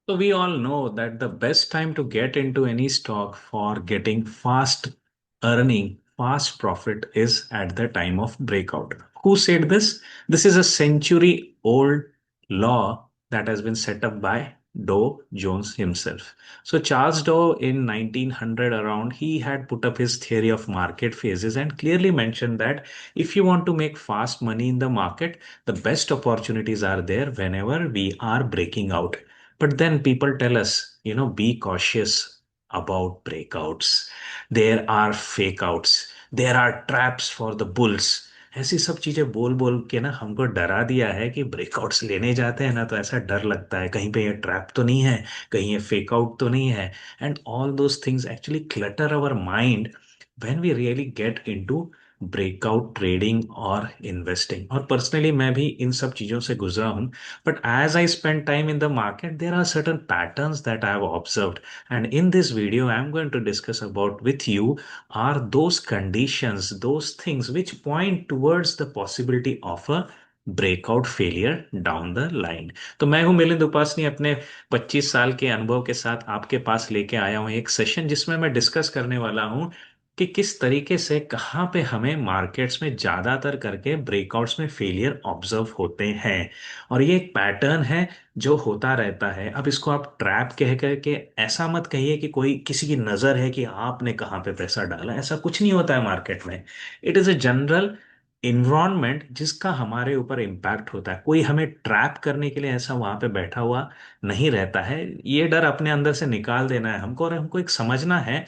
So we all know that the best time to get into any stock for getting fast earning, fast profit is at the time of breakout. Who said this? This is a century old law that has been set up by Dow Jones himself. So Charles Dow in 1900 around, he had put up his theory of market phases and clearly mentioned that if you want to make fast money in the market, the best opportunities are there whenever we are breaking out. But then people tell us, be cautious about breakouts. There are fake outs. There are traps for the bulls. ऐसी सब चीजें बोल बोल के ना हमको डरा दिया है कि ब्रेकआउट्स लेने जाते हैं ना तो ऐसा डर लगता है कहीं पे ये ट्रैप तो नहीं है, कहीं ये फेक आउट तो नहीं है. And all those things actually clutter our mind when we really get into breakout trading और इन्वेस्टिंग. और पर्सनली मैं भी इन सब चीजों से गुजरा हूं. But as I spend time in the market, there are certain patterns that I have observed. And in this video, I'm going to discuss about with you are those conditions, those things which point towards the possibility of a breakout failure down the line. तो मैं हूं मिलिंद उपासनी, अपने 25 साल के अनुभव के साथ आपके पास लेके आया हूं एक सेशन जिसमें मैं डिस्कस करने वाला हूं कि किस तरीके से कहाँ पे हमें मार्केट्स में ज्यादातर करके ब्रेकआउट्स में फेलियर ऑब्जर्व होते हैं. और ये एक पैटर्न है जो होता रहता है. अब इसको आप ट्रैप कह करके ऐसा मत कहिए कि कोई किसी की नजर है कि आपने कहाँ पे पैसा डाला. ऐसा कुछ नहीं होता है मार्केट में. It is a general environment जिसका हमारे ऊपर इम्पैक्ट होता है. कोई हमें ट्रैप करने के लिए ऐसा वहां पे बैठा हुआ नहीं रहता है. ये डर अपने अंदर से निकाल देना है हमको, और हमको एक समझना है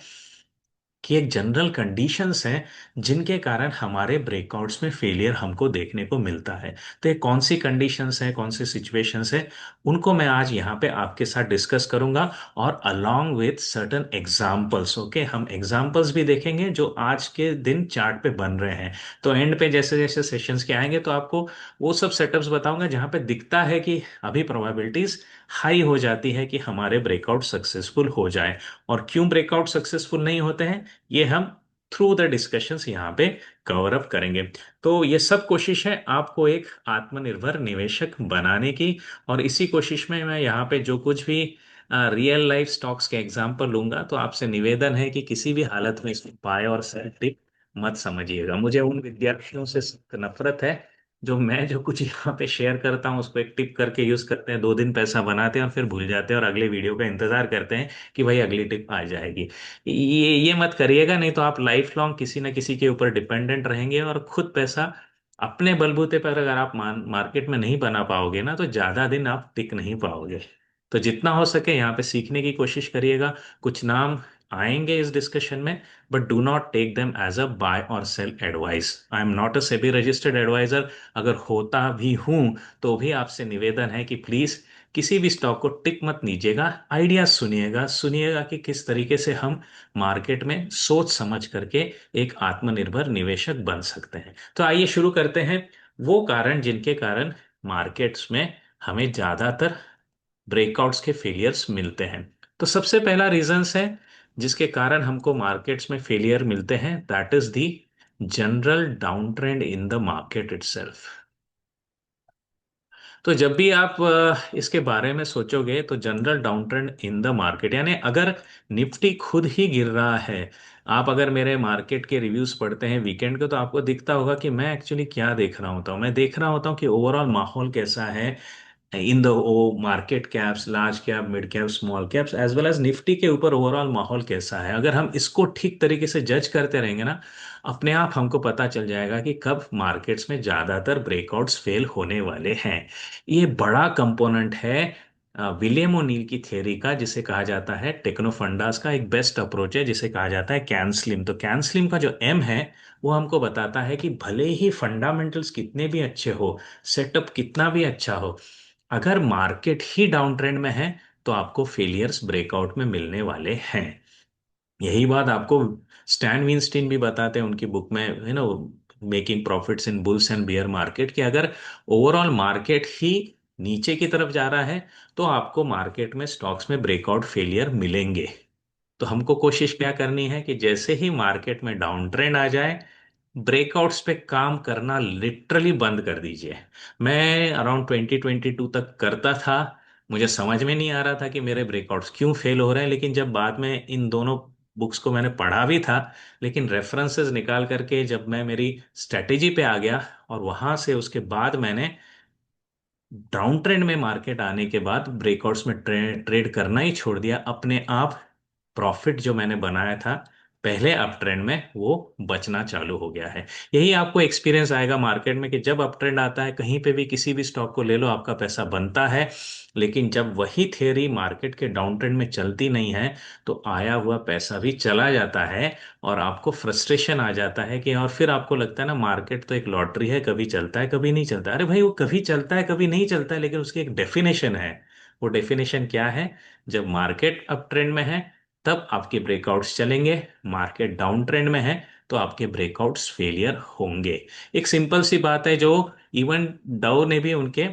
कि एक जनरल कंडीशंस हैं जिनके कारण हमारे ब्रेकआउट्स में फेलियर हमको देखने को मिलता है. तो ये कौन सी कंडीशंस हैं, कौन सी सिचुएशंस हैं, उनको मैं आज यहाँ पे आपके साथ डिस्कस करूंगा. और along with certain examples. Okay, हम एग्जाम्पल्स भी देखेंगे जो आज के दिन चार्ट पे बन रहे हैं. तो एंड पे जैसे जैसे सेशंस के आएंगे तो आपको वो सब सेटअप्स बताऊंगा जहां पे दिखता है कि अभी प्रोबेबिलिटीज हाई हो जाती है कि हमारे ब्रेकआउट सक्सेसफुल हो जाए. और क्यों ब्रेकआउट सक्सेसफुल नहीं होते हैं ये हम थ्रू द डिस्कशंस यहाँ पे कवर अप करेंगे. तो ये सब कोशिश है आपको एक आत्मनिर्भर निवेशक बनाने की. और इसी कोशिश में मैं यहाँ पे जो कुछ भी रियल लाइफ स्टॉक्स के एग्जांपल लूंगा तो आपसे निवेदन है कि किसी भी हालत में इसको बाय और सेल टिप मत समझिएगा. मुझे उन विद्यार्थियों से सख्त नफरत है जो मैं जो कुछ यहाँ पे शेयर करता हूँ उसको एक टिप करके यूज करते हैं, 2 दिन पैसा बनाते हैं और फिर भूल जाते हैं और अगले वीडियो का इंतजार करते हैं कि भाई अगली टिप आ जाएगी. ये मत करिएगा, नहीं तो आप लाइफ लॉन्ग किसी ना किसी के ऊपर डिपेंडेंट रहेंगे और खुद पैसा अपने बलबूते पर अगर आप मार्केट में नहीं बना पाओगे ना तो ज्यादा दिन आप टिक नहीं पाओगे. तो जितना हो सके यहाँ पे सीखने की कोशिश करिएगा. कुछ नाम आएंगे इस डिस्कशन में, but do not take them as a buy or sell advice. I am not a SEBI registered advisor. अगर होता भी हूं तो भी आपसे निवेदन है कि प्लीज किसी भी स्टॉक को टिक मत लीजिएगा. आइडिया सुनिएगा, सुनिएगा कि किस तरीके से हम मार्केट में सोच समझ करके एक आत्मनिर्भर निवेशक बन सकते हैं. तो आइए शुरू करते हैं. वो कारण जिनके कारण मार्केट्स में हमें ज्यादातर ब्रेकआउट्स के फेलियर्स मिलते हैं. तो सबसे पहला रीजंस है जिसके कारण हमको मार्केट्स में फेलियर मिलते हैं, that is the general down trend in the market itself. तो जब भी आप इसके बारे में सोचोगे तो general down trend in the market यानी अगर निफ्टी खुद ही गिर रहा है. आप अगर मेरे मार्केट के रिव्यूज पढ़ते हैं वीकेंड के तो आपको दिखता होगा कि मैं एक्चुअली क्या देख रहा होता हूँ. मैं देख रहा होता हूँ कि ओवरऑल माहौल कैसा है in the oh market caps, large cap, mid cap, small caps as well as Nifty के ऊपर ओवरऑल माहौल कैसा है. अगर हम इसको ठीक तरीके से जज करते रहेंगे ना, अपने आप हमको पता चल जाएगा कि कब मार्केट्स में ज्यादातर ब्रेकआउट्स फेल होने वाले हैं. ये बड़ा कंपोनेंट है विलियम ओनील की थ्योरी का, जिसे कहा जाता है टेक्नो फंडास का एक बेस्ट अप्रोच है जिसे कहा जाता है कैन स्लिम. तो कैन स्लिम का जो एम है वो हमको बताता है कि भले ही फंडामेंटल्स कितने भी अच्छे हो, सेटअप कितना भी अच्छा हो, अगर मार्केट ही डाउन ट्रेंड में है तो आपको फेलियर्स ब्रेकआउट में मिलने वाले हैं. यही बात आपको स्टैन विंस्टीन भी बताते हैं उनकी बुक में, making profits in bulls and beer market, कि अगर ओवरऑल मार्केट ही नीचे की तरफ जा रहा है तो आपको मार्केट में स्टॉक्स में ब्रेकआउट फेलियर मिलेंगे. तो हमको कोशिश क्या करनी है कि जैसे ही मार्केट में डाउन ट्रेंड आ जाए, ब्रेकआउट्स पे काम करना लिटरली बंद कर दीजिए. मैं अराउंड 2022 तक करता था. मुझे समझ में नहीं आ रहा था कि मेरे ब्रेकआउट्स क्यों फेल हो रहे हैं, लेकिन जब बाद में इन दोनों बुक्स को मैंने पढ़ा भी था, लेकिन रेफरेंसेस निकाल करके जब मैं मेरी स्ट्रेटेजी पे आ गया, और वहां से उसके बाद मैंने डाउन ट्रेंड में मार्केट आने के बाद ब्रेकआउट्स में ट्रेड करना ही छोड़ दिया, अपने आप प्रॉफिट जो मैंने बनाया था पहले अप ट्रेंड में वो बचना चालू हो गया है। यही आपको एक्सपीरियंस आएगा मार्केट में कि जब अप ट्रेंड आता है कहीं पे भी किसी भी स्टॉक को ले लो आपका पैसा बनता है, लेकिन जब वही थियरी मार्केट के डाउन ट्रेंड में चलती नहीं है तो आया हुआ पैसा भी चला जाता है, और आपको फ्रस्ट्रेशन आ जाता है कि, और फिर आपको लगता है ना मार्केट तो एक लॉटरी है, कभी चलता है कभी नहीं चलता। अरे भाई वो कभी चलता है कभी नहीं चलता है, लेकिन उसकी एक डेफिनेशन है। वो डेफिनेशन क्या है? जब मार्केट अप ट्रेंड में है तब आपके ब्रेकआउट्स चलेंगे, मार्केट डाउन ट्रेंड में है तो आपके ब्रेकआउट्स फेलियर होंगे। एक सिंपल सी बात है जो इवन डाउ ने भी उनके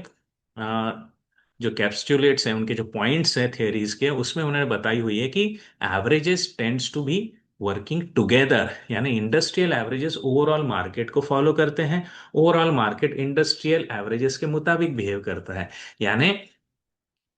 जो कैप्सुलेट्स हैं, उनके जो पॉइंट्स हैं थियरीज के, उसमें उन्होंने बताई हुई है कि averages tends to be working together, यानी इंडस्ट्रियल एवरेजेस ओवरऑल मार्केट को फॉलो करते हैं, ओवरऑल मार्केट इंडस्ट्रियल एवरेजेस के मुताबिक बिहेव करता है। यानी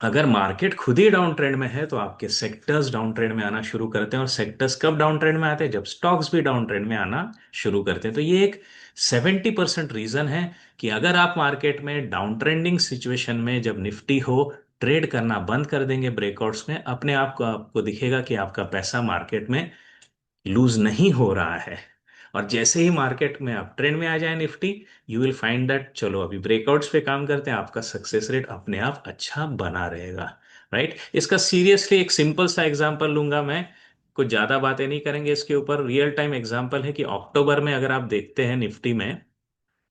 अगर मार्केट खुद ही डाउन ट्रेंड में है तो आपके सेक्टर्स डाउन ट्रेंड में आना शुरू करते हैं, और सेक्टर्स कब डाउन ट्रेंड में आते हैं? जब स्टॉक्स भी डाउन ट्रेंड में आना शुरू करते हैं। तो ये एक 70% रीजन है कि अगर आप मार्केट में डाउन ट्रेंडिंग सिचुएशन में जब निफ्टी हो, ट्रेड करना बंद कर देंगे ब्रेकआउट्स में, अपने आप को आपको दिखेगा कि आपका पैसा मार्केट में लूज नहीं हो रहा है। और जैसे ही मार्केट में अप ट्रेंड में आ जाए Nifty, you will find that चलो अभी ब्रेकआउट्स पे काम करते हैं, आपका सक्सेस रेट अपने आप अच्छा बना रहेगा। राइट? इसका सीरियसली एक सिंपल सा एग्जांपल लूंगा मैं, कुछ ज्यादा बातें नहीं करेंगे इसके ऊपर। रियल टाइम एग्जांपल है कि अक्टूबर में अगर आप देखते हैं निफ्टी में,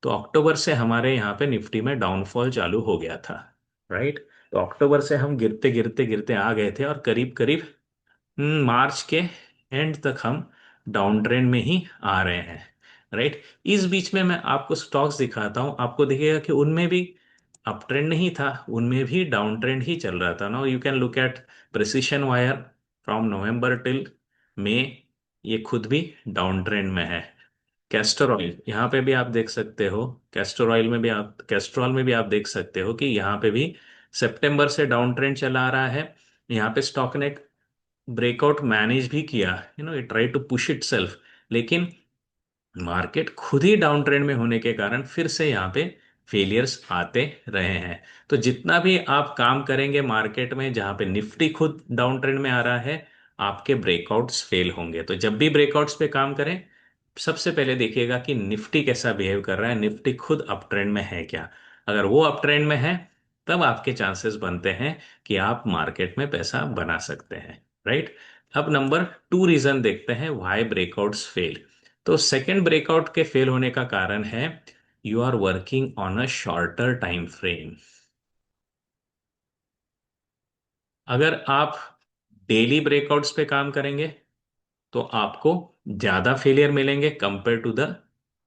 तो अक्टूबर से हमारे यहाँ पे निफ्टी में डाउनफॉल चालू हो गया था। राइट? तो अक्टूबर से हम गिरते गिरते गिरते आ गए थे, और करीब करीब मार्च के एंड तक हम डाउन ट्रेंड में ही आ रहे हैं। राइट? इस बीच में मैं आपको स्टॉक्स दिखाता हूं, आपको दिखेगा कि उनमें भी अप ट्रेंड नहीं था, उनमें भी डाउन ट्रेंड ही चल रहा था। Now you can look at precision wire from November till May, ये खुद भी डाउन ट्रेंड में है। कैस्टर ऑयल यहाँ पे भी आप देख सकते हो, कैस्ट्रॉल में भी आप देख सकते हो कि यहाँ पे भी सितंबर से डाउन ट्रेंड चला आ रहा है। यहाँ पे स्टॉक ने ब्रेकआउट मैनेज भी किया, it try to push itself, लेकिन मार्केट खुद ही डाउन ट्रेंड में होने के कारण फिर से यहाँ पे फेलियर्स आते रहे हैं। तो जितना भी आप काम करेंगे मार्केट में जहाँ पे निफ्टी खुद डाउन ट्रेंड में आ रहा है, आपके ब्रेकआउट्स फेल होंगे। तो जब भी ब्रेकआउट्स पे काम करें, सबसे पहले देखिएगा कि निफ्टी कैसा बिहेव कर रहा है, निफ्टी खुद अप ट्रेंड में है क्या। अगर वो अप ट्रेंड में है तब आपके चांसेस बनते हैं कि आप मार्केट में पैसा बना सकते हैं। राइट? अब नंबर 2 रीजन देखते हैं व्हाई ब्रेकआउट्स फेल। तो सेकंड ब्रेकआउट के फेल होने का कारण है you are working on a shorter time frame. अगर आप डेली ब्रेकआउट्स पे काम करेंगे तो आपको ज्यादा फेलियर मिलेंगे compare to the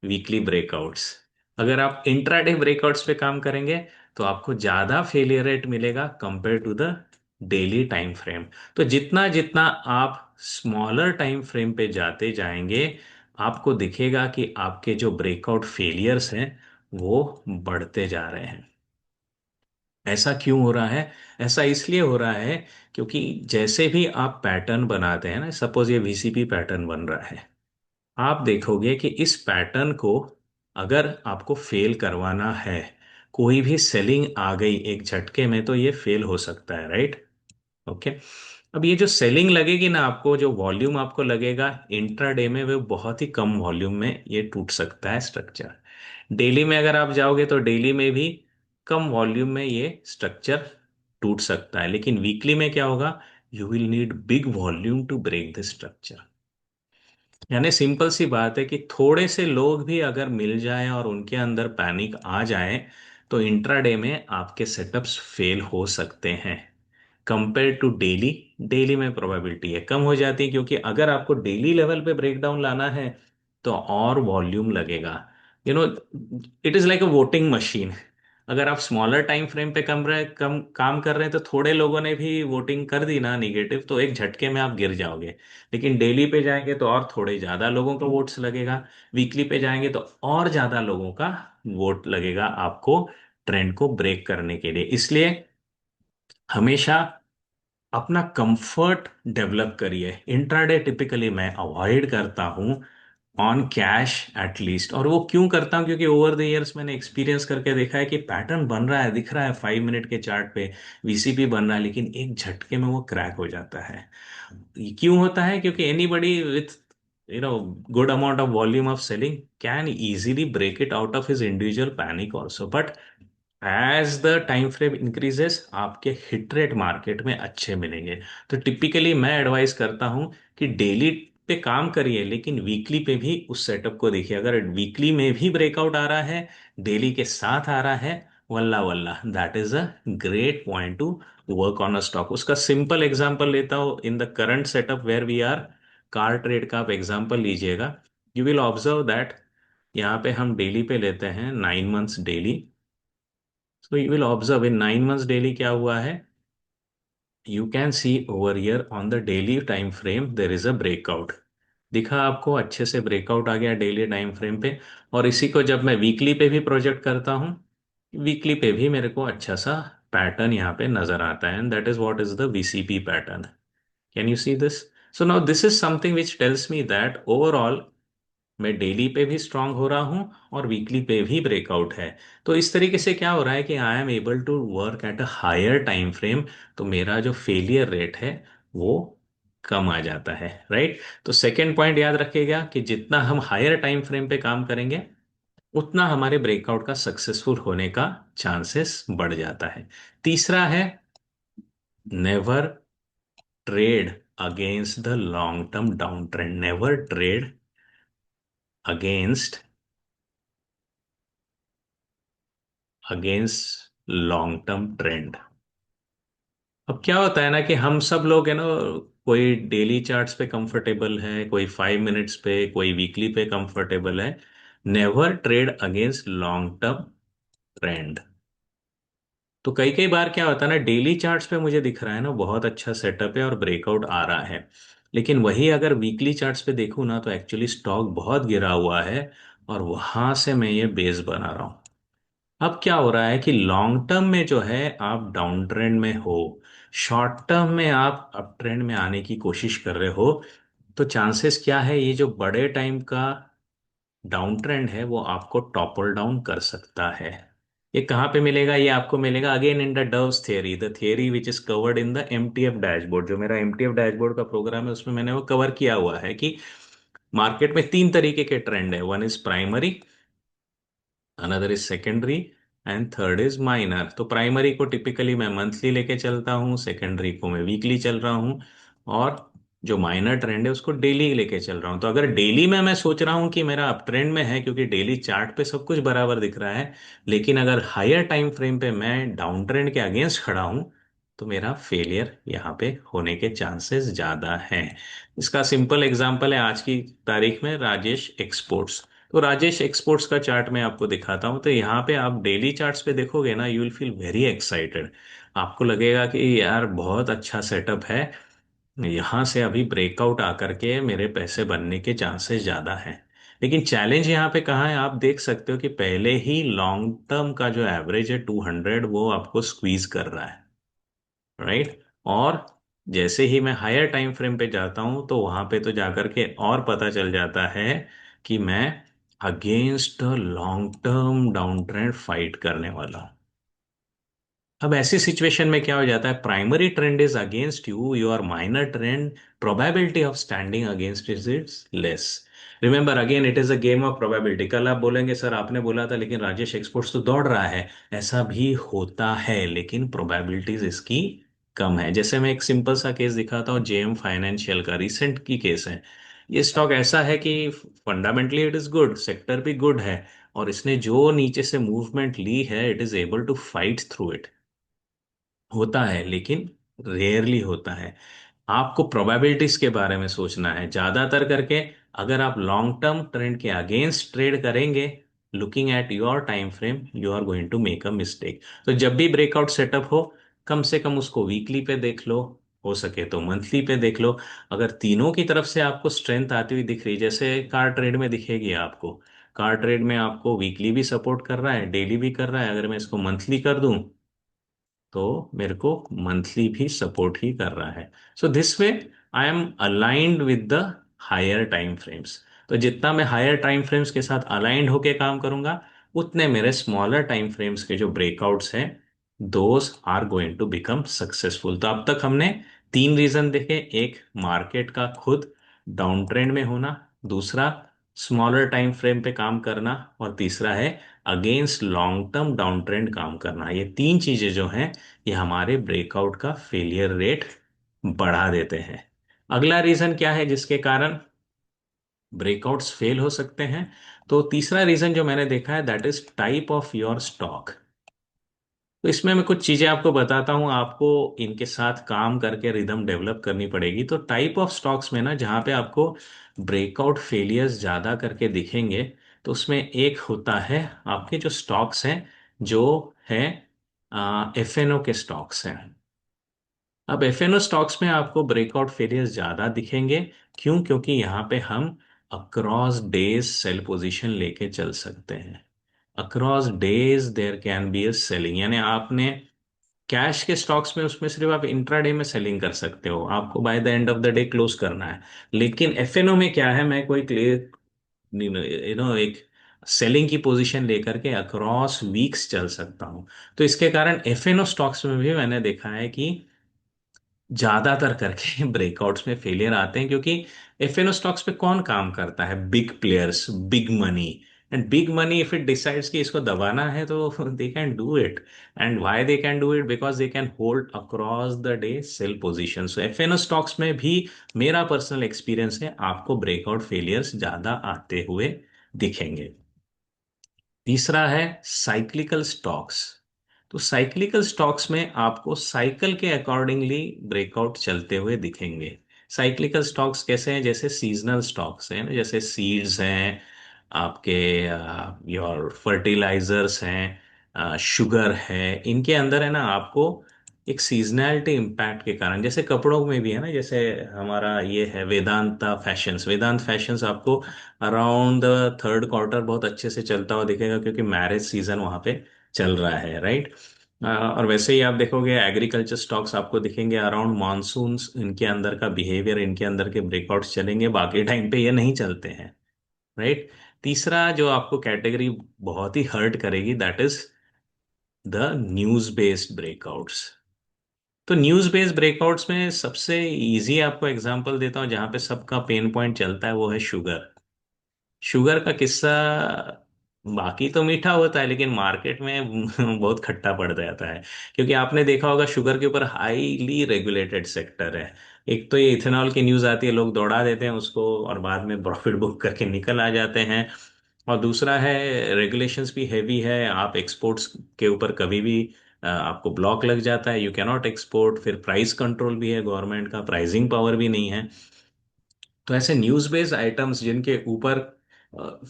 weekly breakouts. अगर आप इंट्राडे ब्रेकआउट्स पे काम करेंगे तो आपको ज्यादा फेलियर रेट मिलेगा compare to the daily time frame. तो जितना जितना आप स्मॉलर टाइम फ्रेम पे जाते जाएंगे, आपको दिखेगा कि आपके जो ब्रेकआउट फेलियर्स हैं वो बढ़ते जा रहे हैं। ऐसा क्यों हो रहा है? ऐसा इसलिए हो रहा है क्योंकि जैसे भी आप पैटर्न बनाते हैं ना, सपोज ये वीसीपी पैटर्न बन रहा है, आप देखोगे कि इस पैटर्न को अगर आपको फेल करवाना है, कोई भी सेलिंग आ गई एक झटके में तो ये फेल हो सकता है। राइट? ओके। अब ये जो सेलिंग लगेगी ना, आपको जो वॉल्यूम आपको लगेगा इंट्राडे में, वो बहुत ही कम वॉल्यूम में ये टूट सकता है स्ट्रक्चर। डेली में अगर आप जाओगे तो डेली में भी कम वॉल्यूम में ये स्ट्रक्चर टूट सकता है, लेकिन वीकली में क्या होगा? You will need big volume to break the structure. यानी सिंपल सी बात है कि थोड़े से लोग भी अगर मिल जाएं और उनके अंदर पैनिक आ जाए तो इंट्राडे में आपके सेटअप्स फेल हो सकते हैं। कंपेयर टू डेली, डेली में प्रोबेबिलिटी है कम हो जाती है, क्योंकि अगर आपको डेली लेवल पे ब्रेकडाउन लाना है तो और वॉल्यूम लगेगा। You know, it is like a voting machine. अगर आप स्मॉलर टाइम फ्रेम पे कम काम कर रहे हैं तो थोड़े लोगों ने भी वोटिंग कर दी ना निगेटिव, तो एक झटके में आप गिर जाओगे। लेकिन डेली पे जाएंगे तो और थोड़े ज्यादा लोगों का वोट्स लगेगा, वीकली पे जाएंगे तो और ज्यादा लोगों का वोट लगेगा आपको ट्रेंड को ब्रेक करने के लिए। इसलिए हमेशा अपना कंफर्ट डेवलप करिए। इंट्राडे टिपिकली मैं अवॉइड करता हूं ऑन कैश एटलीस्ट। और वो क्यों करता हूं, क्योंकि ओवर द इयर्स मैंने एक्सपीरियंस करके देखा है कि पैटर्न बन रहा है, दिख रहा है 5 मिनट के चार्ट पे, वीसीपी बन रहा है, लेकिन एक झटके में वो क्रैक हो जाता है। ये क्यों होता है? क्योंकि anybody with good amount of volume of selling can easily break it out of his individual panic also, but as the time frame increases आपके हिट रेट मार्केट में अच्छे मिलेंगे। तो टिपिकली मैं एडवाइस करता हूं कि डेली पे काम करिए, लेकिन वीकली पे भी उस सेटअप को देखिए। अगर वीकली में भी ब्रेकआउट आ रहा है, डेली के साथ आ रहा है, वल्ला वल्ला, that is a great point to work on a stock. उसका सिंपल एग्जांपल लेता हूं, in the current setup where we are, CarTrade का आप एग्जांपल लीजिएगा। यू विल ऑब्जर्व दैट यहाँ पे हम डेली पे लेते हैं 9 months daily. So you will observe in 9 months daily क्या हुआ है? You can see over here on the daily time frame there is a breakout। दिखा आपको? अच्छे से ब्रेकआउट आ गया डेली टाइम फ्रेम पे। और इसी को जब मैं वीकली पे भी प्रोजेक्ट करता हूँ, वीकली पे भी मेरे को अच्छा सा पैटर्न यहाँ पे नजर आता है, and that is what is the VCP pattern. Can you see this? So now this is something which tells me that overall मैं डेली पे भी स्ट्रांग हो रहा हूं और वीकली पे भी ब्रेकआउट है। तो इस तरीके से क्या हो रहा है कि I am able to work at a higher time frame. तो मेरा जो फेलियर रेट है वो कम आ जाता है, राइट? तो सेकेंड पॉइंट याद रखिएगा कि जितना हम हायर टाइम फ्रेम पे काम करेंगे, उतना हमारे ब्रेकआउट का सक्सेसफुल होने का चांसेस बढ़ जाता है। तीसरा है, never trade against the long term down trend. Never trade against against long term trend. अब क्या होता है ना कि हम सब लोग है ना, कोई डेली चार्ट्स पे कंफर्टेबल है, कोई 5 मिनट्स पे, कोई वीकली पे कंफर्टेबल है। Never trade against long term trend. तो कई कई बार क्या होता है ना, डेली चार्ट्स पे मुझे दिख रहा है ना बहुत अच्छा सेटअप है और ब्रेकआउट आ रहा है, लेकिन वही अगर वीकली चार्ट्स पे देखूँ ना तो एक्चुअली स्टॉक बहुत गिरा हुआ है, और वहां से मैं ये बेस बना रहा हूँ। अब क्या हो रहा है कि लॉन्ग टर्म में जो है आप डाउन ट्रेंड में हो, शॉर्ट टर्म में आप अप ट्रेंड में आने की कोशिश कर रहे हो, तो चांसेस क्या है, ये जो बड़े टाइम का डाउन ट्रेंड है वो आपको टॉपल डाउन कर सकता है। ये कहाँ पे मिलेगा? ये आपको मिलेगा again in the doves theory, the theory which is covered in the MTF dashboard. जो मेरा एमटीएफ डैशबोर्ड का प्रोग्राम है उसमें मैंने वो कवर किया हुआ है कि मार्केट में तीन तरीके के ट्रेंड है। One is primary, another is secondary, and third is minor. तो प्राइमरी को टिपिकली मैं मंथली लेके चलता हूँ, सेकेंडरी को मैं वीकली चल रहा हूँ, और जो माइनर ट्रेंड है उसको डेली लेके चल रहा हूँ। तो अगर डेली में मैं सोच रहा हूँ कि मेरा अप ट्रेंड में है, क्योंकि डेली चार्ट पे सब कुछ बराबर दिख रहा है, लेकिन अगर हायर टाइम फ्रेम पे मैं डाउन ट्रेंड के अगेंस्ट खड़ा हूँ, तो मेरा फेलियर यहाँ पे होने के चांसेस ज्यादा हैं। इसका सिंपल एग्जांपल है आज की तारीख में राजेश एक्सपोर्ट्स। तो राजेश एक्सपोर्ट्स का चार्ट मैं आपको दिखाता हूं। तो यहाँ पे आप डेली चार्ट्स पे देखोगे ना, you will feel very excited. आपको लगेगा कि यार बहुत अच्छा सेटअप है, यहाँ से अभी ब्रेकआउट आकर के मेरे पैसे बनने के चांसेस ज्यादा हैं। लेकिन चैलेंज यहाँ पे कहाँ है? आप देख सकते हो कि पहले ही लॉन्ग टर्म का जो एवरेज है 200, वो आपको स्क्वीज कर रहा है, राइट? और जैसे ही मैं हायर टाइम फ्रेम पे जाता हूं तो वहां पे तो जाकर के और पता चल जाता है कि मैं against long term down trend fight करने वाला हूं। अब ऐसी सिचुएशन में क्या हो जाता है, primary trend is against you, your minor trend probability of standing against is it's less. Remember again, it is a game of probability. कल आप बोलेंगे सर आपने बोला था लेकिन राजेश एक्सपोर्ट्स तो दौड़ रहा है। ऐसा भी होता है, लेकिन प्रोबेबिलिटीज इसकी कम है। जैसे मैं एक सिंपल सा केस दिखाता हूँ, जेएम फाइनेंशियल का रिसेंट की केस है। ये स्टॉक ऐसा है कि fundamentally it is good, sector भी गुड है, और इसने जो नीचे से मूवमेंट ली है, it is able to fight through it. होता है लेकिन रेयरली होता है। आपको प्रोबेबिलिटीज के बारे में सोचना है ज्यादातर करके। अगर आप लॉन्ग टर्म ट्रेंड के अगेंस्ट ट्रेड करेंगे, looking at your time frame, you are going to make a mistake. तो जब भी ब्रेकआउट सेटअप हो, कम से कम उसको वीकली पे देख लो, हो सके तो मंथली पे देख लो। अगर तीनों की तरफ से आपको स्ट्रेंथ आती हुई दिख रही, जैसे कार ट्रेड में दिखेगी आपको, कार ट्रेड में आपको वीकली भी सपोर्ट कर रहा है, डेली भी कर रहा है। अगर मैं इसको मंथली कर दूं तो मेरे को मंथली भी सपोर्ट ही कर रहा है। So this way I am aligned with the higher time frames. तो जितना मैं हायर टाइम फ्रेम्स के साथ अलाइंड होके काम करूंगा, उतने मेरे स्मॉलर टाइम फ्रेम्स के जो ब्रेकआउट्स हैं, those are going to become successful. तो अब तक हमने तीन रीजन देखे। एक, मार्केट का खुद डाउन ट्रेंड में होना। दूसरा, स्मॉलर टाइम फ्रेम पे काम करना। और तीसरा है against long term down trend काम करना। ये तीन चीजें जो हैं, ये हमारे ब्रेकआउट का फेलियर रेट बढ़ा देते हैं। अगला रीजन क्या है जिसके कारण ब्रेकआउट्स फेल हो सकते हैं? तो तीसरा रीजन जो मैंने देखा है, that is type of your stock. तो इसमें मैं कुछ चीजें आपको बताता हूँ, आपको इनके साथ काम करके रिदम डेवलप करनी पड़ेगी। तो टाइप ऑफ स्टॉक्स में ना, जहाँ पे आपको ब्रेकआउट फेलियर्स ज्यादा करके दिखेंगे, तो उसमें एक होता है आपके जो स्टॉक्स हैं, जो है एफएनओ के स्टॉक्स हैं। अब एफएनओ स्टॉक्स में आपको ब्रेकआउट फेलियर्स ज्यादा दिखेंगे। क्यों? क्योंकि यहाँ पे हम अक्रॉस डेज सेल पोजीशन लेके चल सकते हैं। Across days there can be a selling, यानी आपने कैश के स्टॉक्स में, उसमें सिर्फ आप इंट्राडे में सेलिंग कर सकते हो, आपको by the end of the day close करना है। लेकिन एफएनओ में क्या है, मैं कोई क्लियर एक सेलिंग की पोजीशन लेकर के अक्रॉस वीक्स चल सकता हूं। तो इसके कारण एफएनओ स्टॉक्स में भी मैंने देखा है कि ज्यादातर करके ब्रेकआउट्स में फेलियर आते हैं। क्योंकि एफएनओ स्टॉक्स पे कौन काम करता है? Big players, big money. And big money if it decides कि इसको दबाना है, तो they can do it. And why they can do it? Because they can hold across the day sell position. So FnO stocks में भी मेरा personal experience है, आपको ब्रेकआउट फेलियर्स ज्यादा आते हुए दिखेंगे। तीसरा है साइक्लिकल स्टॉक्स। तो साइक्लिकल स्टॉक्स में आपको साइकिल के अकॉर्डिंगली ब्रेकआउट चलते हुए दिखेंगे। साइक्लिकल स्टॉक्स कैसे हैं? जैसे सीजनल स्टॉक्स हैं ना, जैसे सीड्स हैं आपके, योर फर्टिलाइजर्स हैं, शुगर है। इनके अंदर है ना, आपको एक सीजनैलिटी इम्पैक्ट के कारण, जैसे कपड़ों में भी है ना, जैसे हमारा ये है वेदांता फैशंस। वेदांत फैशंस आपको अराउंड द थर्ड क्वार्टर बहुत अच्छे से चलता हुआ दिखेगा, क्योंकि मैरिज सीजन वहां पे चल रहा है, राइट। और वैसे ही आप देखोगे एग्रीकल्चर स्टॉक्स आपको दिखेंगे अराउंड मानसून्स, इनके अंदर का बिहेवियर, इनके अंदर के ब्रेकआउट्स चलेंगे, बाकी टाइम पे ये नहीं चलते हैं, राइट। तीसरा जो आपको कैटेगरी बहुत ही हर्ट करेगी, that is the news based breakouts. तो न्यूज बेस्ड ब्रेकआउट्स में सबसे इजी आपको एग्जांपल देता हूँ, जहां पे सबका पेन पॉइंट चलता है, वो है शुगर। शुगर का किस्सा बाकी तो मीठा होता है, लेकिन मार्केट में बहुत खट्टा पड़ जाता है। क्योंकि आपने देखा होगा, शुगर के ऊपर हाईली रेगुलेटेड सेक्टर है। एक तो ये इथेनॉल की न्यूज आती है, लोग दौड़ा देते हैं उसको, और बाद में प्रॉफिट बुक करके निकल आ जाते हैं। और दूसरा है, रेगुलेशंस भी हैवी है, आप एक्सपोर्ट्स के ऊपर कभी भी आपको ब्लॉक लग जाता है, यू कैनॉट एक्सपोर्ट। फिर प्राइस कंट्रोल भी है, गवर्नमेंट का प्राइसिंग पावर भी नहीं है। तो ऐसे न्यूज बेस्ड आइटम्स जिनके ऊपर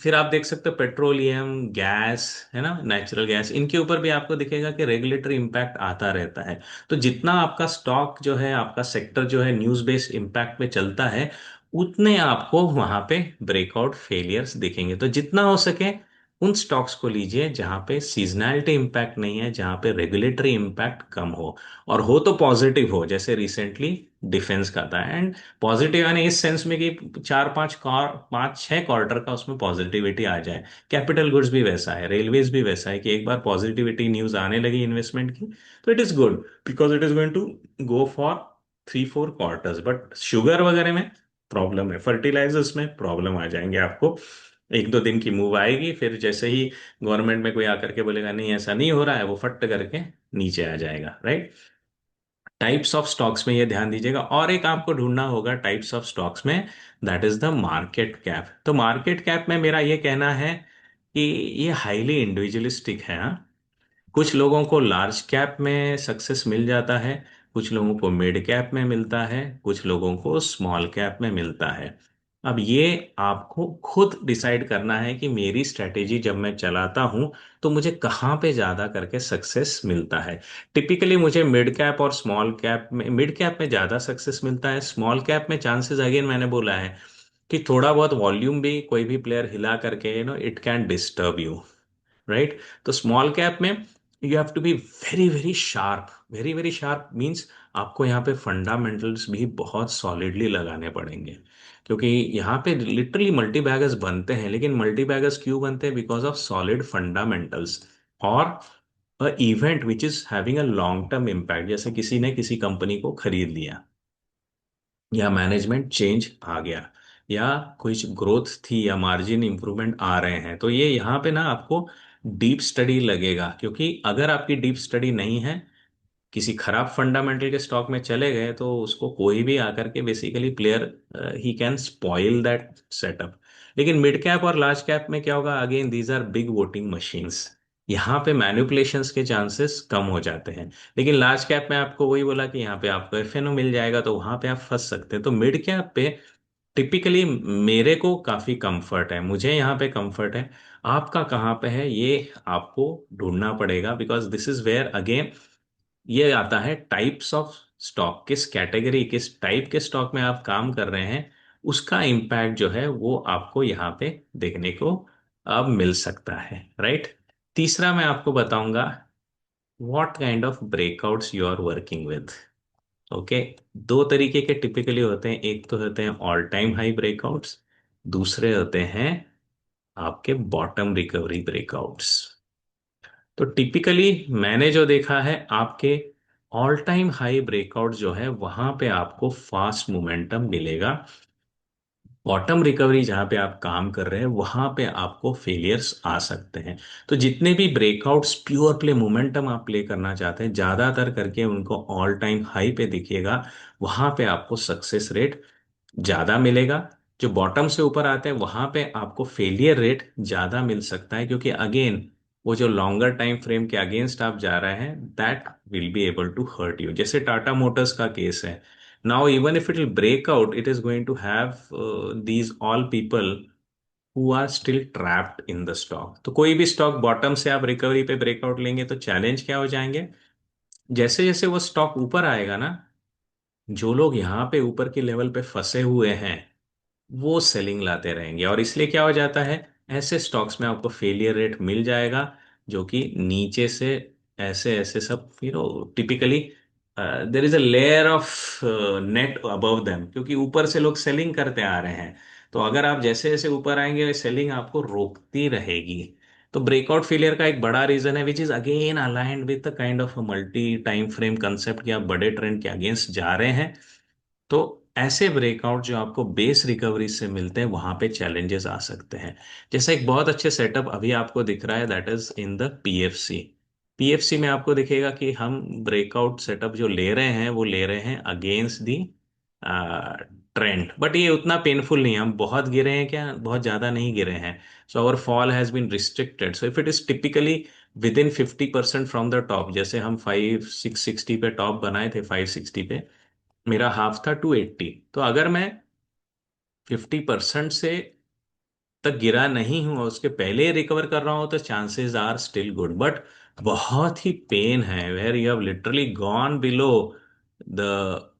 फिर आप देख सकते हो पेट्रोलियम गैस, है ना, नेचुरल गैस, इनके ऊपर भी आपको दिखेगा कि रेगुलेटरी इम्पैक्ट आता रहता है। तो जितना आपका स्टॉक जो है, आपका सेक्टर जो है न्यूज बेस्ड इम्पैक्ट पे चलता है, उतने आपको वहां पे ब्रेकआउट फेलियर्स दिखेंगे। तो जितना हो सके उन स्टॉक्स को लीजिए जहां पे सीजनैलिटी इम्पैक्ट नहीं है, जहां पे रेगुलेटरी इम्पैक्ट कम हो, और हो तो पॉजिटिव हो, जैसे रिसेंटली डिफेंस का था। एंड पॉजिटिव यानी इस सेंस में कि चार पांच पांच छह क्वार्टर का उसमें पॉजिटिविटी आ जाए। कैपिटल गुड्स भी वैसा है, रेलवेज भी वैसा है, कि एक बार पॉजिटिविटी न्यूज आने लगी इन्वेस्टमेंट की, तो it is good, because it is going to go for 3-4 quarters. But sugar वगैरह में प्रॉब्लम है, फर्टिलाइजर्स में प्रॉब्लम आ जाएंगे आपको। एक दो दिन की मूव आएगी, फिर जैसे ही गवर्नमेंट में कोई आकर के बोलेगा नहीं ऐसा नहीं हो रहा है, वो फट करके नीचे आ जाएगा, राइट। टाइप्स ऑफ स्टॉक्स में ये ध्यान दीजिएगा। और एक आपको ढूंढना होगा टाइप्स ऑफ स्टॉक्स में, that is the market cap. तो मार्केट कैप में मेरा ये कहना है कि ये हाईली इंडिविजुअलिस्टिक है, हाँ? कुछ लोगों को लार्ज कैप में सक्सेस मिल जाता है, कुछ लोगों को मिड कैप में मिलता है, कुछ लोगों को स्मॉल कैप में मिलता है। अब ये आपको खुद डिसाइड करना है कि मेरी स्ट्रेटेजी जब मैं चलाता हूं, तो मुझे कहाँ पे ज्यादा करके सक्सेस मिलता है। टिपिकली मुझे मिड कैप और स्मॉल कैप में, मिड कैप में ज्यादा सक्सेस मिलता है। स्मॉल कैप में चांसेस, अगेन मैंने बोला है कि थोड़ा बहुत वॉल्यूम भी कोई भी प्लेयर हिला करके it can disturb you, right. तो स्मॉल कैप में you have to be very very sharp. Very very sharp means आपको यहाँ पे फंडामेंटल्स भी बहुत सॉलिडली लगाने पड़ेंगे, क्योंकि यहाँ पे लिटरली मल्टी बैगर्स बनते हैं, लेकिन मल्टी बैगर्स क्यों बनते हैं? बिकॉज ऑफ सॉलिड फंडामेंटल्स और अ event which is having a long term impact. जैसे किसी ने किसी कंपनी को खरीद लिया, या मैनेजमेंट चेंज आ गया, या कुछ ग्रोथ थी, या मार्जिन इंप्रूवमेंट आ रहे हैं, तो ये यहाँ पे ना आपको डीप स्टडी लगेगा। क्योंकि अगर आपकी डीप स्टडी नहीं है, किसी खराब फंडामेंटल के स्टॉक में चले गए, तो उसको कोई भी आकर के बेसिकली प्लेयर ही कैन स्पॉइल दैट सेटअप। लेकिन मिड कैप और लार्ज कैप में क्या होगा? Again these are big voting machines, यहाँ पे मैनिपुलेशंस के चांसेस कम हो जाते हैं। लेकिन लार्ज कैप में आपको वही बोला कि यहाँ पे आपको एफएनओ मिल जाएगा, तो वहां पे आप फंस सकते हैं। तो मिड कैप पे टिपिकली मेरे को काफी कंफर्ट है, मुझे यहाँ पे कंफर्ट है। आपका कहाँ पे है ये आपको ढूंढना पड़ेगा, because this is where again ये आता है टाइप्स ऑफ स्टॉक। किस कैटेगरी, किस टाइप के स्टॉक में आप काम कर रहे हैं, उसका इम्पैक्ट जो है वो आपको यहाँ पे देखने को अब मिल सकता है, राइट। तीसरा मैं आपको बताऊंगा what kind of breakouts you are working with. Okay, दो तरीके के टिपिकली होते हैं। एक तो होते हैं ऑल टाइम हाई ब्रेकआउट्स, दूसरे होते हैं आपके बॉटम रिकवरी ब्रेकआउट्स। तो टिपिकली मैंने जो देखा है, आपके ऑल टाइम हाई ब्रेकआउट जो है वहां पे आपको फास्ट मोमेंटम मिलेगा। बॉटम रिकवरी जहां पे आप काम कर रहे हैं वहां पे आपको फेलियर्स आ सकते हैं। तो जितने भी ब्रेकआउट्स प्योर प्ले मोमेंटम आप प्ले करना चाहते हैं, ज्यादातर करके उनको ऑल टाइम हाई पे दिखिएगा, वहां पे आपको सक्सेस रेट ज्यादा मिलेगा। जो बॉटम से ऊपर आते हैं वहां पे आपको फेलियर रेट ज्यादा मिल सकता है, क्योंकि अगेन वो जो लॉन्गर टाइम फ्रेम के अगेंस्ट आप जा रहे हैं, that will be able to hurt you. जैसे टाटा मोटर्स का केस है, now even if it will break out, it is going to have these all people who are still trapped in the stock. तो कोई भी stock bottom से आप recovery पे breakout लेंगे तो चैलेंज क्या हो जाएंगे? जैसे जैसे वो स्टॉक ऊपर आएगा ना, जो लोग यहाँ पे ऊपर के लेवल पे फंसे हुए हैं वो सेलिंग लाते रहेंगे, और इसलिए क्या हो जाता है, ऐसे स्टॉक्स में आपको फेलियर रेट मिल जाएगा, जो कि नीचे से ऐसे ऐसे सब typically there is a layer of net above them, क्योंकि ऊपर से लोग सेलिंग करते आ रहे हैं। तो अगर आप जैसे जैसे ऊपर आएंगे, सेलिंग आपको रोकती रहेगी। तो ब्रेकआउट फेलियर का एक बड़ा रीजन है, which is again aligned with the kind of multi time frame concept, कि आप बड़े ट्रेंड के अगेंस्ट जा रहे हैं। तो ऐसे ब्रेकआउट जो आपको बेस रिकवरी से मिलते हैं, वहां पे चैलेंजेस आ सकते हैं। जैसा एक बहुत अच्छे सेटअप अभी आपको दिख रहा है, that is in the PFC. PFC में आपको दिखेगा कि हम ब्रेकआउट सेटअप जो ले रहे हैं वो ले रहे हैं अगेंस्ट दी ट्रेंड, बट ये उतना पेनफुल नहीं है। हम बहुत गिरे हैं क्या? बहुत ज्यादा नहीं गिरे हैं। So our fall has been restricted. So if it is typically within 50% from the top, जैसे हम 5 660 पे टॉप बनाए थे, 560 पे मेरा हाफ था 280, तो अगर मैं 50% से तक गिरा नहीं हूं और उसके पहले रिकवर कर रहा हूं, तो chances are still good. But बहुत ही पेन है where you have literally gone below the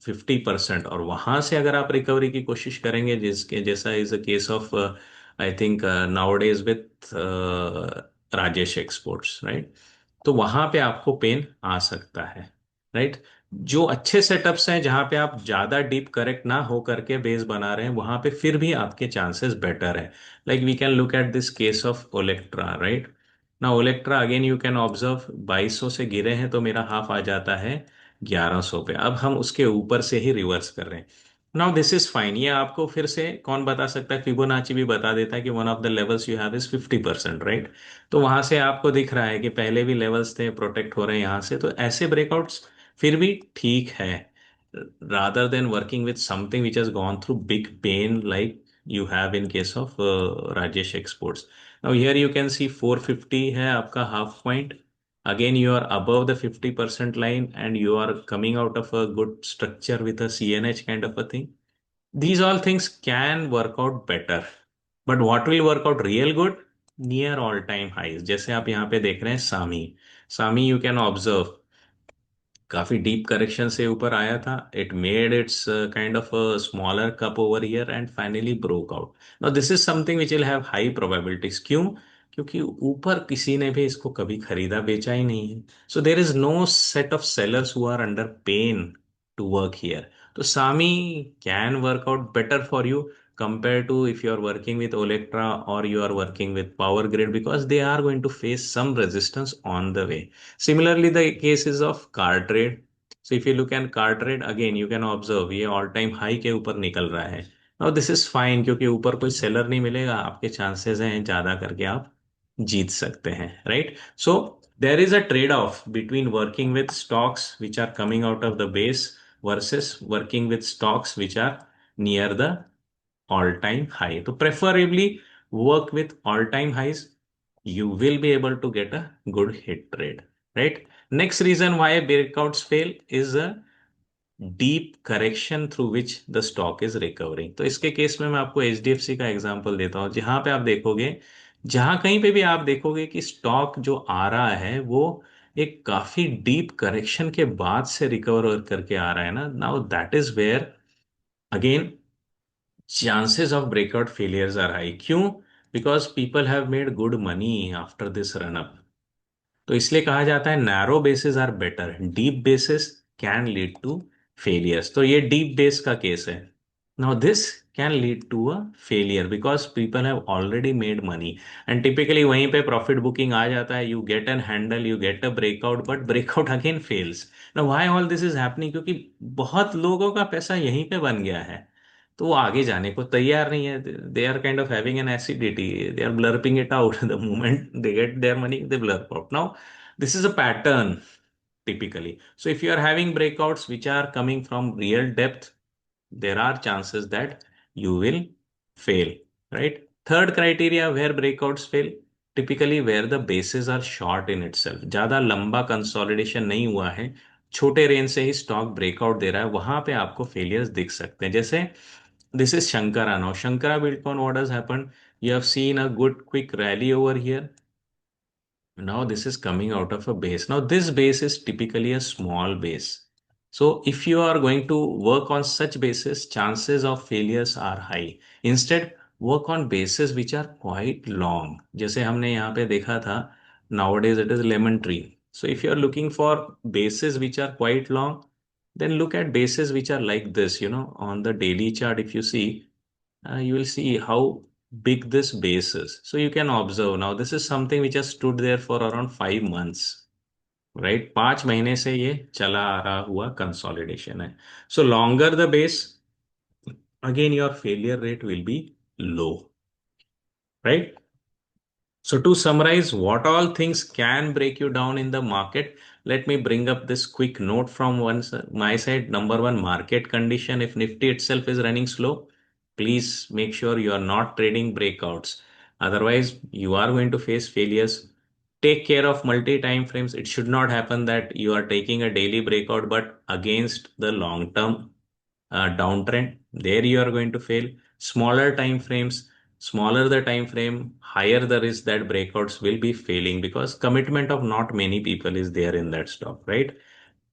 50%, और वहां से अगर आप रिकवरी की कोशिश करेंगे, जिसके जैसा is a case of I think nowadays with Rajesh exports, right. तो वहां पे आपको पेन आ सकता है, राइट। जो अच्छे सेटअप्स हैं जहां पे आप ज्यादा डीप करेक्ट ना हो करके बेस बना रहे हैं, वहां पे फिर भी आपके चांसेस बेटर है। Like we can look at this case of Olectra, right. ना Olectra again you can observe, 2200 से गिरे हैं तो मेरा हाफ आ जाता है 1100 पे। अब हम उसके ऊपर से ही रिवर्स कर रहे हैं। Now this is fine. ये आपको फिर से कौन बता सकता है? फिबोनाची भी बता देता है कि one of the levels you have is 50%, right. तो वहां से आपको दिख रहा है कि पहले भी लेवल्स थे, प्रोटेक्ट हो रहे हैं यहाँ से, तो ऐसे ब्रेकआउट्स फिर भी ठीक है, rather than working with something which has gone through big pain like you have in case of Rajesh Exports. Now here you can see 450 है आपका half point. Again you are above the 50% line and you are coming out of a good structure with a CNH kind of a thing. These all things can work out better. But what will work out real good? Near all time highs. जैसे आप यहाँ पे देख रहे हैं सामी, सामी you can observe काफी deep correction से ऊपर आया था। It made it's kind of a smaller cup over here and finally broke out. Now this is something which will have high probabilities. क्यों? क्योंकि ऊपर किसी ने भी इसको कभी खरीदा बेचा ही नहीं है. So there is no set of sellers who are under pain to work here. तो Sami can work out better for you compared to if you are working with Olectra or you are working with Power Grid, because they are going to face some resistance on the way. Similarly, the cases of car trade. So if you look at car trade again, you can observe ये all time high के ऊपर निकल रहा है. और this is fine, क्योंकि ऊपर कोई सेलर नहीं मिलेगा, आपके चांसेस हैं ज्यादा करके आप जीत सकते हैं, right. So there is a trade off between working with stocks which are coming out of the base versus working with stocks which are near the all time high. तो preferably work with all time highs. You will be able to get a good hit trade, right? Next reason why breakouts fail is a deep correction through which the stock is recovering. तो इसके case में मैं आपको HDFC का example देता हूं, जहां पे आप देखोगे, जहां कहीं पे भी आप देखोगे कि स्टॉक जो आ रहा है वो एक काफी डीप करेक्शन के बाद से रिकवर करके आ रहा है ना, now that is where again chances of breakout failures are high. क्यों? Because people have made good money after this run up. तो इसलिए कहा जाता है narrow bases are better, deep bases can lead to failures. तो ये deep base का case है. Now this can lead to a failure because people have already made money, and typically वहीं पे प्रॉफिट बुकिंग आ जाता है. You get an handle, you get a breakout, but breakout again fails. Now why all this is happening? क्योंकि बहुत लोगों का पैसा यहीं पे बन गया है, तो वो आगे जाने को तैयार नहीं है. They are kind of having an acidity, they are burping it out. The moment they get their money they burp out. Now this is a pattern typically. So if you are having breakouts which are coming from real depth, there are chances that you will fail, right? Third criteria where breakouts fail, typically where the bases are short in itself. ज्यादा लंबा consolidation नहीं हुआ है, छोटे range से ही stock breakout दे रहा है, वहां पे आपको फेलियर्स दिख सकते हैं. जैसे this is Shankara now. Shankara Bitcoin, what has happened? You have seen a good quick rally over here. Now this is coming out of a base. Now this base is typically a small base. So if you are going to work on such bases, chances of failures are high. Instead, work on bases which are quite long. जैसे हमने यहाँ पे देखा था, nowadays it is lemon tree. So if you are looking for bases which are quite long, then look at bases which are like this. On the daily chart, if you see, you will see how big this base is. So you can observe now this is something which has stood there for around 5 months, right? 5 महीने से ये चला आ रहा हुआ consolidation है. So longer the base, again your failure rate will be low, right? So to summarize, what all things can break you down in the market? Let me bring up this quick note from my side. Number one, market condition. If Nifty itself is running slow, please make sure you are not trading breakouts. Otherwise, you are going to face failures. Take care of multi time frames. It should not happen that you are taking a daily breakout, but against the long term downtrend, there you are going to fail. Smaller time frames, smaller the time frame, higher the risk that breakouts will be failing, because commitment of not many people is there in that stock, right?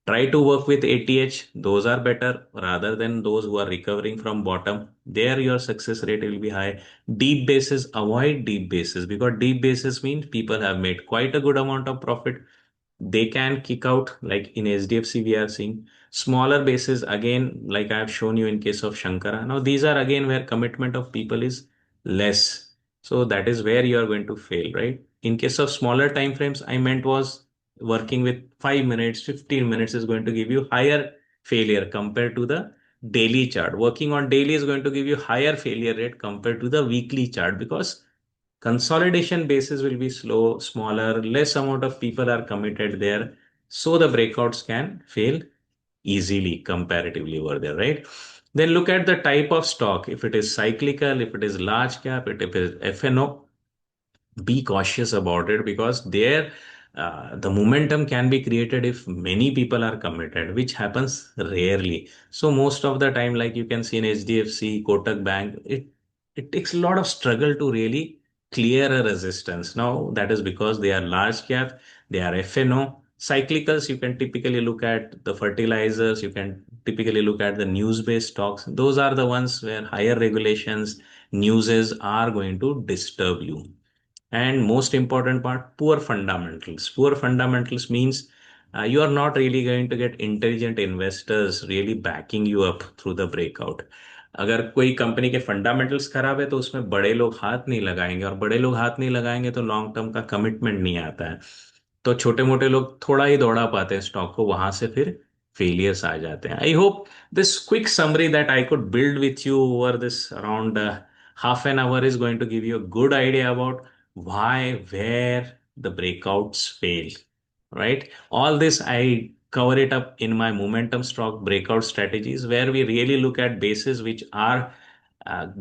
Try to work with ATH. Those are better rather than those who are recovering from bottom. There your success rate will be high. Deep bases, avoid deep bases, because deep bases means people have made quite a good amount of profit. They can kick out, like in HDFC we are seeing. Smaller bases again, like I have shown you in case of Shankara. Now these are again where commitment of people is less. So that is where you are going to fail, right? In case of smaller time frames, I meant was working with 5 minutes, 15 minutes is going to give you higher failure compared to the daily chart. Working on daily is going to give you higher failure rate compared to the weekly chart, because consolidation basis will be slow, smaller, less amount of people are committed there. So the breakouts can fail easily comparatively over there, right? Then look at the type of stock. If it is cyclical, if it is large cap, if it is FNO, be cautious about it, because there the momentum can be created if many people are committed, which happens rarely. So most of the time, like you can see in HDFC, Kotak Bank, it takes a lot of struggle to really clear a resistance. Now that is because they are large cap, they are FNO. Cyclicals, you can typically look at the fertilizers, you can typically look at the news-based stocks. Those are the ones where higher regulations, newses are going to disturb you. And most important part, poor fundamentals. Poor fundamentals means you are not really going to get intelligent investors really backing you up through the breakout. अगर कोई company के fundamentals खराब है तो उसमें बड़े लोग हाथ नहीं लगाएंगे, और बड़े लोग हाथ नहीं लगाएंगे तो लॉन्ग टर्म का कमिटमेंट नहीं आता है। तो छोटे मोटे लोग थोड़ा ही दौड़ा पाते हैं स्टॉक को, वहां से फिर फेलियर्स आ जाते हैं। I hope this quick summary that I could build with you over this around half an hour is going to give you a good idea about why, where the breakouts fail, right? All this I cover it up in my momentum stock breakout strategies, where we really look at bases which are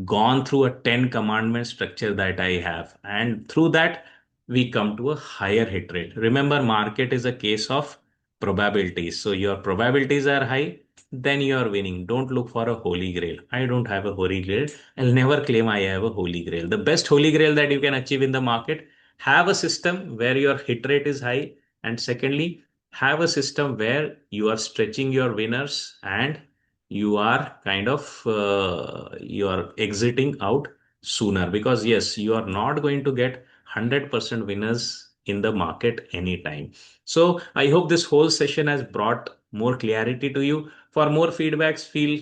gone through a 10 commandment structure that I have. And through that, we come to a higher hit rate. Remember, market is a case of probabilities. So your probabilities are high, then you are winning. Don't look for a holy grail. I don't have a holy grail. I'll never claim I have a holy grail. The best holy grail that you can achieve in the market, have a system where your hit rate is high. And secondly, have a system where you are stretching your winners and you are kind of you are exiting out sooner, because yes, you are not going to get 100% winners in the market anytime. So I hope this whole session has brought more clarity to you. For more feedbacks, feel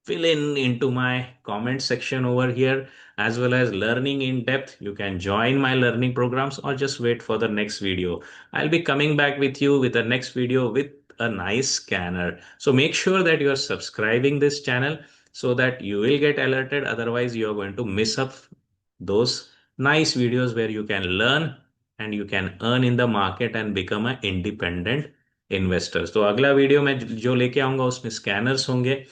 fill in into my comment section over here, as well as learning in depth. You can join my learning programs or just wait for the next video. I'll be coming back with you with the next video with a nice scanner. So make sure that you are subscribing this channel so that you will get alerted. Otherwise, you are going to miss up those nice videos where you can learn and you can earn in the market and become an independent investor. तो अगला video में जो लेके आऊंगा उसमें scanners होंगे,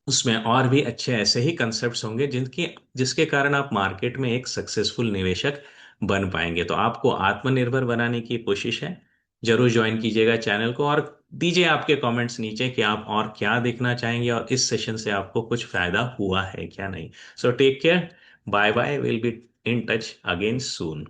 उसमें और भी अच्छे ऐसे ही कंसेप्ट्स होंगे जिनकी जिसके कारण आप मार्केट में एक सक्सेसफुल निवेशक बन पाएंगे। तो आपको आत्मनिर्भर बनाने की कोशिश है। जरूर ज्वाइन कीजिएगा चैनल को, और दीजिए आपके कमेंट्स नीचे कि आप और क्या देखना चाहेंगे और इस सेशन से आपको कुछ फायदा हुआ है क्या नहीं। So take care, bye bye, will be in touch again soon.